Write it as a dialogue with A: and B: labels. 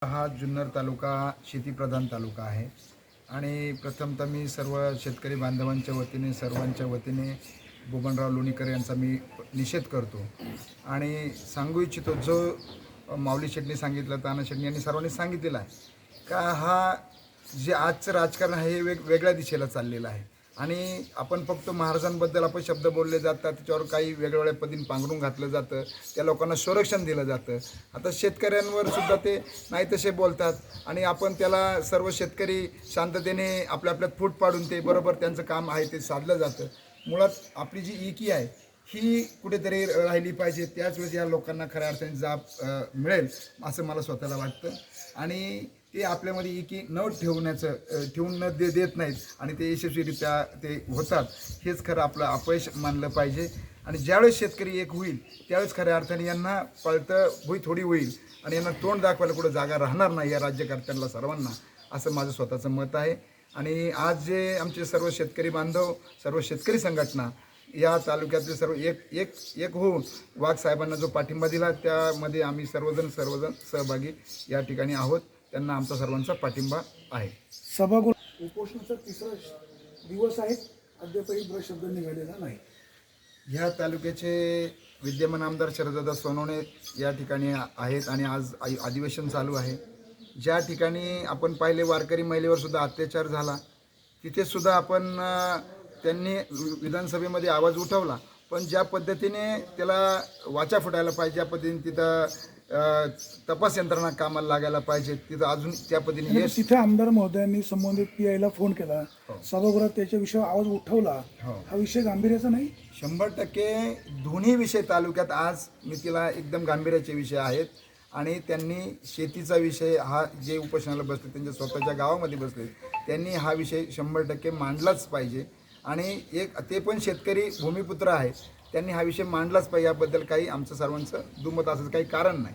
A: हा जुन्नर तालुका शेतीप्रधान तालुका आहे आणि प्रथमतः मी सर्व शेतकरी बांधवांच्या वतीने सर्वांच्या वतीने बबनराव लोणीकर यांचा मी निषेध करतो आणि सांगू इच्छितो जो माऊली शेटणी सांगितलं, ताना शेटणी यांनी सर्वांनी सांगितलेलं आहे का हा जे आजचं राजकारण आहे हे वेगळ्या दिशेला चाललेलं आहे आणि आपण फक्त महाराजांबद्दल आपण शब्द बोलले जातात, त्याच्यावर काही वेगवेगळ्या पद्धतीने पांघरून घातलं जातं, त्या लोकांना संरक्षण दिलं जातं. आता शेतकऱ्यांवर सुद्धा ते नाही तसे बोलतात आणि आपण त्याला सर्व शेतकरी शांततेने आपल्या आपल्यात फूट पाडून ते बरोबर त्यांचं काम आहे ते साधलं जातं. मुळात आपली जी एकी आहे ही कुठेतरी राहिली पाहिजे, त्याच वेळेस या लोकांना खऱ्या अर्थाने जाब मिळेल असं मला स्वतःला वाटतं आणि ते आपल्यामध्ये एकी न ठेवून न देत नाहीत आणि ते यशस्वीरित्या ते होतात. हेच खरं आपलं अपयश मानलं पाहिजे आणि ज्यावेळेस शेतकरी एक होईल त्यावेळेस खऱ्या अर्थाने यांना पळतं भुई थोडी होईल आणि यांना तोंड दाखवायला कुठं जागा राहणार नाही या राज्यकर्त्यांना सर्वांना, असं माझं स्वतःचं मत आहे. आणि आज जे आमचे सर्व शेतकरी बांधव, सर्व शेतकरी संघटना या तालुक्यातले सर्व एक होऊन वाघ साहेबांना जो पाठिंबा दिला त्यामध्ये आम्ही सर्वजण सहभागी या ठिकाणी आहोत. त्यांना आमचा सर्वांचा पाठिंबा आहे.
B: सभागृह उपोषणाचा तिसरा दिवस आहे, अद्यापही ब्रश शब्द निघालेला नाही.
A: ह्या तालुक्याचे विद्यमान आमदार शरददादा सोनवणे या ठिकाणी आहेत आणि आज अधिवेशन चालू आहे. ज्या ठिकाणी आपण पाहिले वारकरी महिलेवर सुद्धा अत्याचार झाला, तिथे सुद्धा आपण त्यांनी विधानसभेमध्ये आवाज उठवला, पण ज्या पद्धतीने त्याला वाचा फुटायला पाहिजे ज्या पद्धतीने तिथं तपास यंत्रणा कामाला लागायला पाहिजे तिथं अजून त्या पद्धतीने
B: तिथे आमदार महोदयांनी संबंधित पीआयला फोन केला, सभागृहात त्याच्या विषयावर आवाज उठवला. हा विषय गांभीर्याचा नाही.
A: 100% दोन्ही विषय तालुक्यात आज मी तिला एकदम गांभीर्याचे विषय आहेत आणि त्यांनी शेतीचा विषय हा जे उपोषणाला बसले त्यांच्या स्वतःच्या गावामध्ये बसले त्यांनी हा विषय 100% मांडलाच पाहिजे आणि ते पण शेतकरी भूमिपुत्र आहे, त्यांनी हा विषय मांडलाच पाहिजे. याबद्दल काही आमचं सर्वांचं दुमत असं काही कारण नाही.